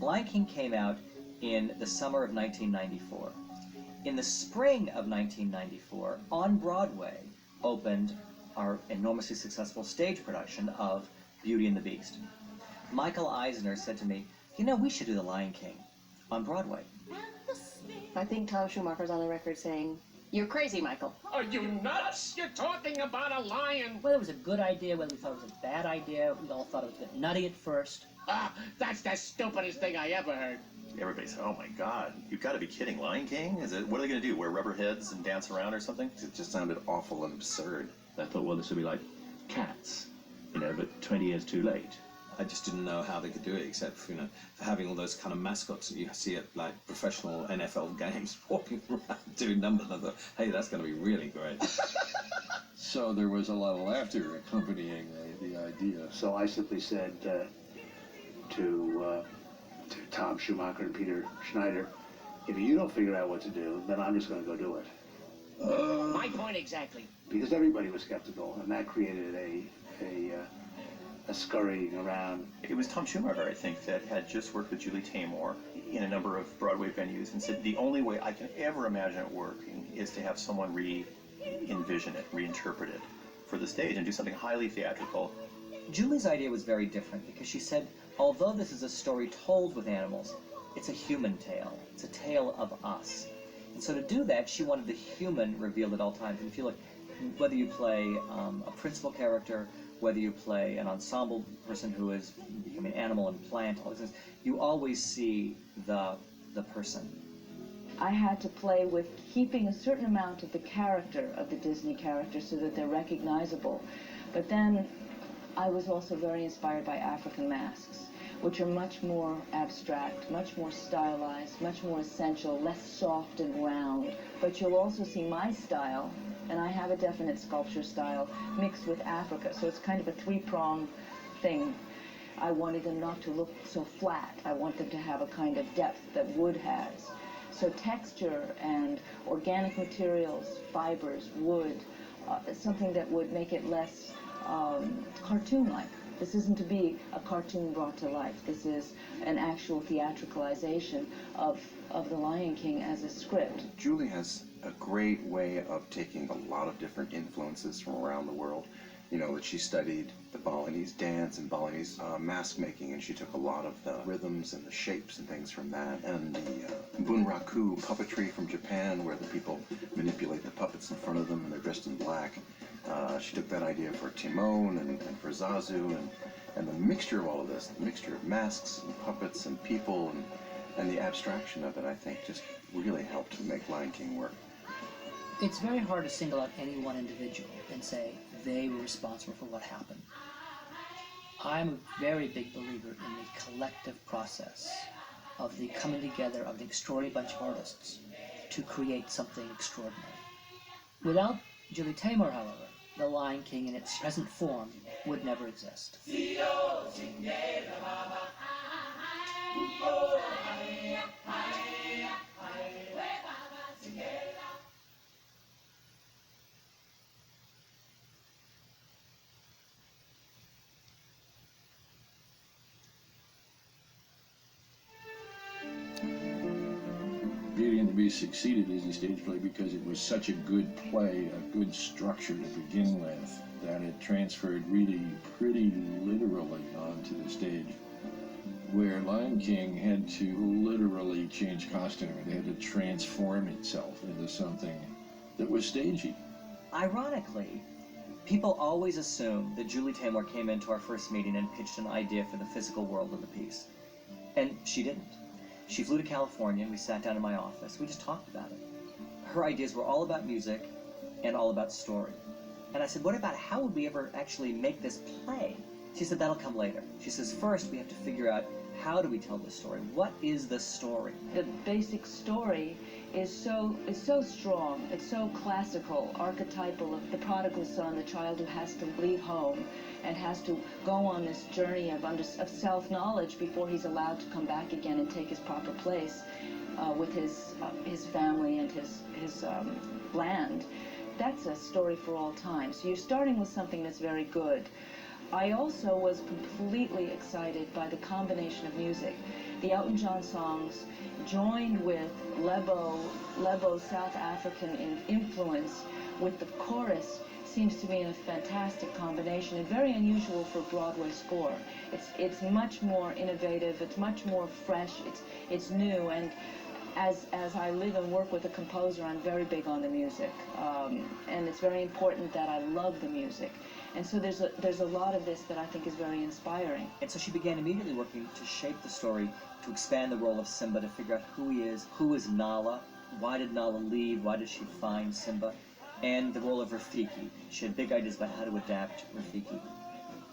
Lion King came out in the summer of 1994. In the spring of 1994, on Broadway, opened our enormously successful stage production of Beauty and the Beast. Michael Eisner said to me, you know, we should do The Lion King on Broadway. I think Tom Schumacher's on the record saying, you're crazy, Michael. Are you nuts? You're talking about a lion. Whether it was a good idea, whether we thought it was a bad idea, we all thought it was a bit nutty at first. Ah, that's the stupidest thing I ever heard. Everybody said, oh my God, you've got to be kidding. Lion King? What are they going to do, wear rubber heads and dance around or something? It just sounded awful and absurd. I thought, well, this would be like Cats, you know, but 20 years too late. I just didn't know how they could do it, except for, for having all those kind of mascots that you see at like professional NFL games walking around doing numbers. I thought, hey, that's going to be really great. So there was a lot of laughter accompanying the idea. So I simply said to Tom Schumacher and Peter Schneider, if you don't figure out what to do, then I'm just going to go do it. My point exactly. Because everybody was skeptical, and that created a scurrying around. It was Tom Schumacher, I think, that had just worked with Julie Taymor in a number of Broadway venues and said, the only way I can ever imagine it working is to have someone re-envision it, reinterpret it for the stage and do something highly theatrical. Julie's idea was very different because she said, although this is a story told with animals, it's a human tale. It's a tale of us. And so to do that, she wanted the human revealed at all times. And if you look, whether you play a principal character, whether you play an ensemble person who is becoming animal and plant, all these things, you always see the person. I had to play with keeping a certain amount of the character of the Disney character so that they're recognizable. But then I was also very inspired by African masks, which are much more abstract, much more stylized, much more essential, less soft and round. But you'll also see my style, and I have a definite sculpture style, mixed with Africa, so it's kind of a three-pronged thing. I wanted them not to look so flat. I want them to have a kind of depth that wood has. So texture and organic materials, fibers, wood, something that would make it less cartoon-like. This isn't to be a cartoon brought to life. This is an actual theatricalization of The Lion King as a script. Julie has a great way of taking a lot of different influences from around the world. You know, that she studied the Balinese dance and Balinese mask making, and she took a lot of the rhythms and the shapes and things from that. And the bunraku puppetry from Japan, where the people manipulate the puppets in front of them and they're dressed in black. She took that idea for Timon and for Zazu, and the mixture of all of this, the mixture of masks and puppets and people and the abstraction of it, I think, just really helped to make Lion King work. It's very hard to single out any one individual and say they were responsible for what happened. I'm a very big believer in the collective process of the coming together of an extraordinary bunch of artists to create something extraordinary. Without Julie Taymor, however, The Lion King in its present form would never exist. Beauty and the Beast succeeded as a stage play because it was such a good play, a good structure to begin with, that it transferred really pretty literally onto the stage. Where Lion King had to literally change costume. It had to transform itself into something that was stagey. Ironically, people always assume that Julie Taymor came into our first meeting and pitched an idea for the physical world of the piece. And she didn't. She flew to California, and we sat down in my office. We just talked about it. Her ideas were all about music and all about story. And I said, what about how would we ever actually make this play? She said, that'll come later. She says, first we have to figure out how do we tell this story? What is the story? The basic story is so strong, it's so classical, archetypal of the prodigal son, the child who has to leave home and has to go on this journey of self-knowledge before he's allowed to come back again and take his proper place with his family and his land. That's a story for all time. So you're starting with something that's very good. I also was completely excited by the combination of music. The Elton John songs joined with Lebo's South African influence with the chorus seems to be a fantastic combination and very unusual for a Broadway score. It's much more innovative, it's much more fresh, it's new, and as I live and work with a composer, I'm very big on the music, and it's very important that I love the music. And so there's a lot of this that I think is very inspiring. And so she began immediately working to shape the story, to expand the role of Simba, to figure out who is Nala, why did Nala leave, why did she find Simba, and the role of Rafiki. She had big ideas about how to adapt Rafiki.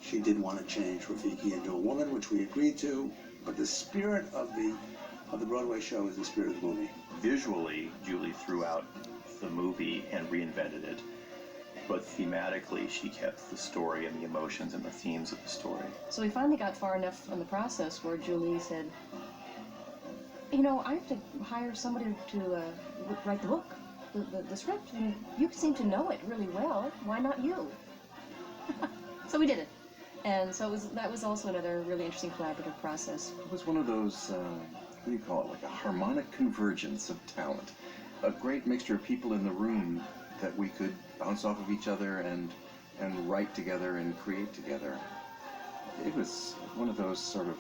She did want to change Rafiki into a woman, which we agreed to, but the spirit of the Broadway show is the spirit of the movie. Visually, Julie threw out the movie and reinvented it, but thematically she kept the story and the emotions and the themes of the story. So we finally got far enough in the process where Julie said, you know, I have to hire somebody to write the book, the script, and you seem to know it really well. Why not you? So we did it. And so that was also another really interesting collaborative process. It was one of those, what do you call it, like a harmonic convergence of talent. A great mixture of people in the room that we could bounce off of each other and write together and create together. It was one of those sort of,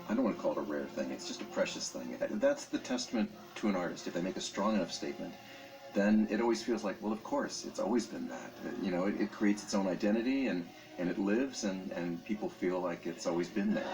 I don't want to call it a rare thing, it's just a precious thing. That's the testament to an artist. If they make a strong enough statement, then it always feels like, well, of course, it's always been that. You know, it creates its own identity and it lives and people feel like it's always been there.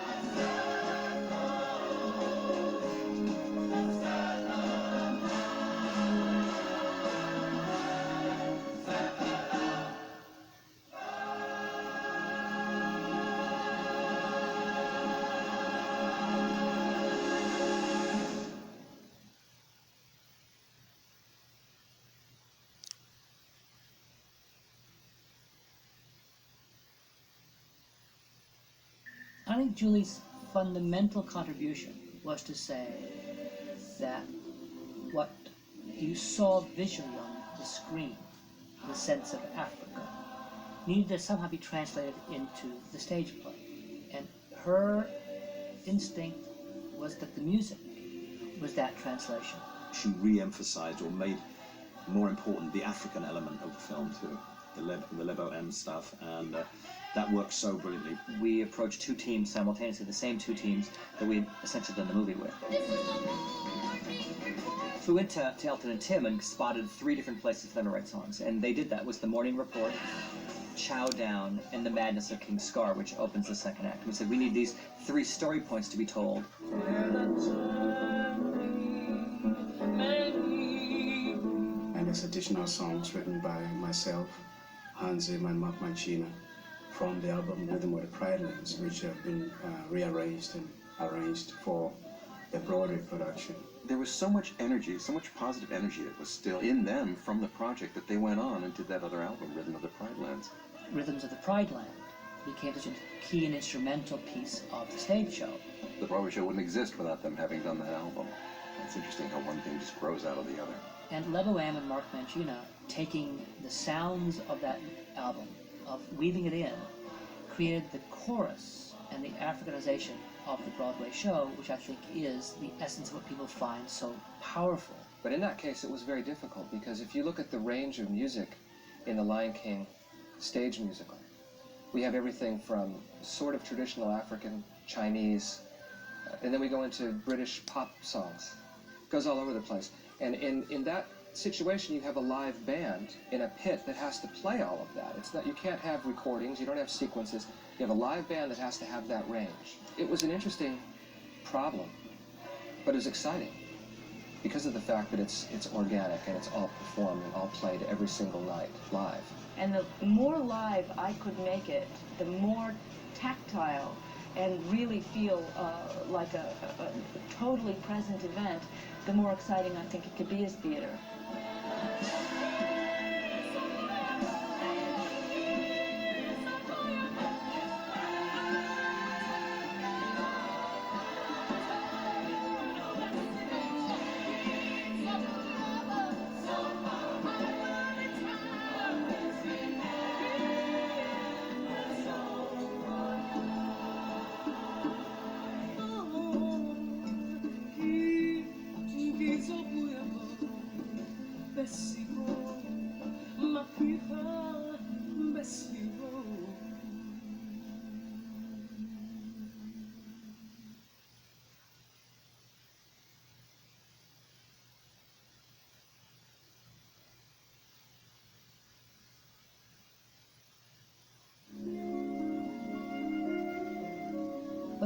I think Julie's fundamental contribution was to say that what you saw visually on the screen, the sense of Africa, needed to somehow be translated into the stage play. And her instinct was that the music was that translation. She re-emphasized or made more important the African element of the film too, the Lebo M stuff, and that works so brilliantly. We approached two teams simultaneously, the same two teams that we had essentially done the movie with. Flew into Elton and Tim and spotted 3 different places for them to write songs, and they did that. It was The Morning Report, Chow Down, and The Madness of King Scar, which opens the second act. We said we need these 3 story points to be told. And there's additional songs written by myself, Hans Zimmer, and Mark Mancina, from the album Rhythm of the Pride Lands, which have been rearranged and arranged for the Broadway production. There was so much energy, so much positive energy that was still in them from the project that they went on and did that other album, Rhythm of the Pride Lands. Rhythms of the Pride Land became such a key and instrumental piece of the stage show. The Broadway show wouldn't exist without them having done that album. It's interesting how one thing just grows out of the other. And Lebo M and Mark Mancina, taking the sounds of that album, of weaving it in, created the chorus and the Africanization of the Broadway show, which I think is the essence of what people find so powerful. But in that case, it was very difficult, because if you look at the range of music in the Lion King stage musical, we have everything from sort of traditional African, Chinese, and then we go into British pop songs. It goes all over the place. And in that situation, you have a live band in a pit that has to play all of that. It's not, you can't have recordings, you don't have sequences. You have a live band that has to have that range. It was an interesting problem, but it was exciting because of the fact that it's organic and it's all performed and all played every single night live. And the more live I could make it, the more tactile and really feel like a totally present event, the more exciting I think it could be as theater.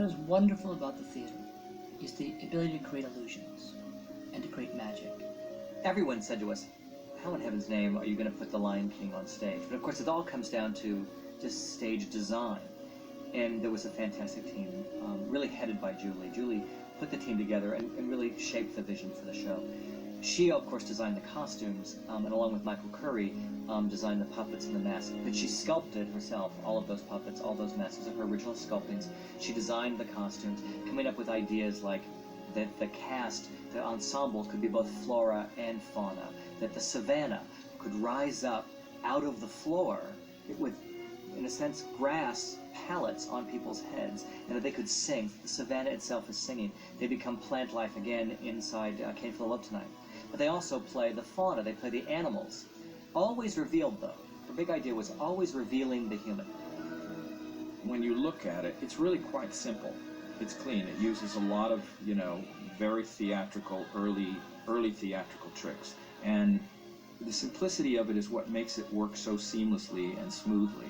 what is wonderful about the theater is the ability to create illusions and to create magic. Everyone said to us, how in heaven's name are you going to put The Lion King on stage? But of course, it all comes down to just stage design. And there was a fantastic team, really headed by Julie. Julie put the team together and really shaped the vision for the show. She, of course, designed the costumes, and along with Michael Curry, designed the puppets and the masks. But she sculpted herself all of those puppets, all those masks of her original sculptings. She designed the costumes, coming up with ideas like that the cast, the ensembles could be both flora and fauna, that the savannah could rise up out of the floor with, in a sense, grass pallets on people's heads, and that they could sing. The savannah itself is singing. They become plant life again inside Came for the Love Tonight. But they also play the fauna, they play the animals. Always revealed, though. Her big idea was always revealing the human. When you look at it, it's really quite simple. It's clean. It uses a lot of, very theatrical, early theatrical tricks. And the simplicity of it is what makes it work so seamlessly and smoothly.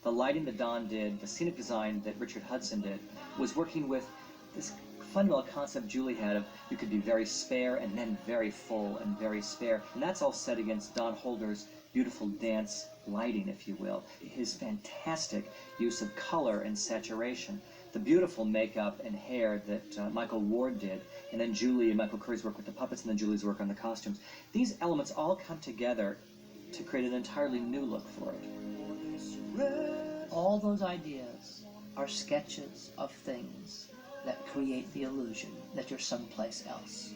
The lighting that Don did, the scenic design that Richard Hudson did, was working with this fundamental concept Julie had of you could be very spare and then very full and very spare. And that's all set against Don Holder's beautiful dance lighting, if you will. His fantastic use of color and saturation. The beautiful makeup and hair that Michael Ward did, and then Julie and Michael Curry's work with the puppets, and then Julie's work on the costumes. These elements all come together to create an entirely new look for it. All those ideas are sketches of things that create the illusion that you're someplace else.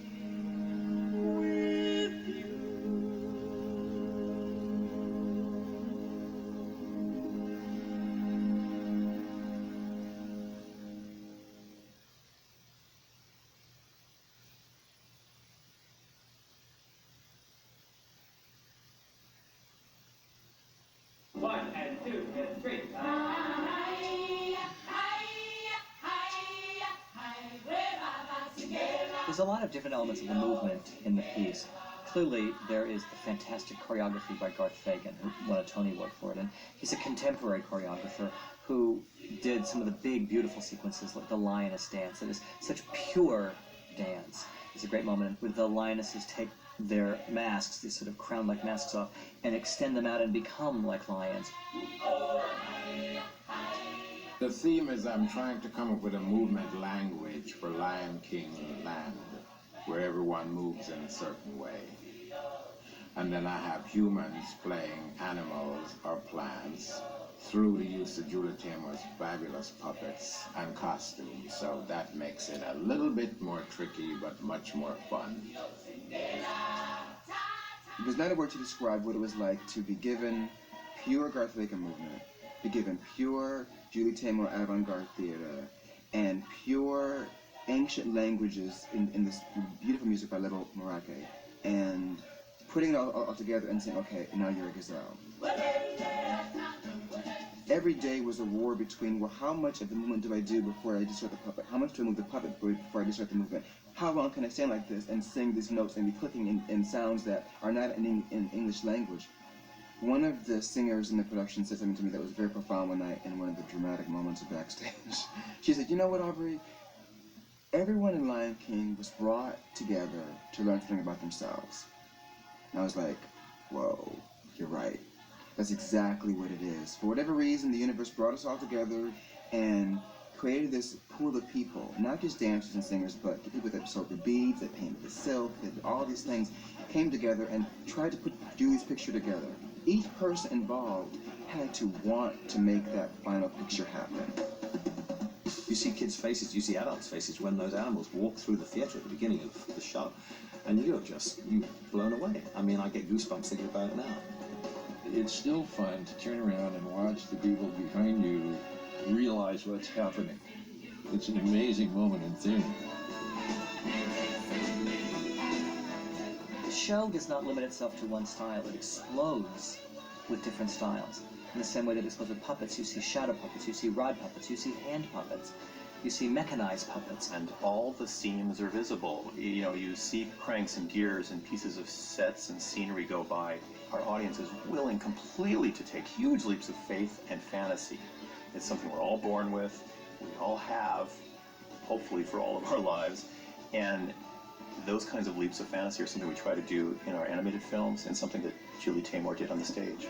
One and two and three. There's a lot of different elements of the movement in the piece. Clearly, there is the fantastic choreography by Garth Fagan, who won a Tony Award for it, and he's a contemporary choreographer who did some of the big, beautiful sequences like the lioness dance. It is such pure dance. It's a great moment where the lionesses take their masks, these sort of crown-like masks off, and extend them out and become like lions. The theme is I'm trying to come up with a movement language for Lion King land, where everyone moves in a certain way. And then I have humans playing animals or plants through the use of Julie Taymor's fabulous puppets and costumes. So that makes it a little bit more tricky, but much more fun. There's not a word to describe what it was like to be given pure Garth Fagan movement, be given pure Julie Taymor avant-garde theater, and pure ancient languages in this beautiful music by Lebo Morake, and putting it all together and saying, okay, now you're a gazelle. Every day was a war between, well, how much of the movement do I do before I distort the puppet? How much do I move the puppet before I distort the movement? How long can I stand like this and sing these notes and be clicking in sounds that are not in English language? One of the singers in the production said something to me that was very profound one night in one of the dramatic moments of backstage. She said, you know what, Aubrey? Everyone in Lion King was brought together to learn something about themselves. And I was like, whoa, you're right. That's exactly what it is. For whatever reason, the universe brought us all together and created this pool of people, not just dancers and singers, but the people that sewed the beads, that painted the silk, that all these things came together and tried to put Julie's picture together. Each person involved had to want to make that final picture happen. You see kids' faces, you see adults' faces when those animals walk through the theatre at the beginning of the show, and you're blown away. I mean, I get goosebumps thinking about it now. It's still fun to turn around and watch the people behind you realize what's happening. It's an amazing moment in theater. The show does not limit itself to one style. It explodes with different styles. In the same way that it explodes with puppets, you see shadow puppets, you see rod puppets, you see hand puppets, you see mechanized puppets. And all the seams are visible. You see cranks and gears and pieces of sets and scenery go by. Our audience is willing completely to take huge leaps of faith and fantasy. It's something we're all born with. we all have, hopefully for all of our lives. And those kinds of leaps of fantasy are something we try to do in our animated films, and something that Julie Taymor did on the stage.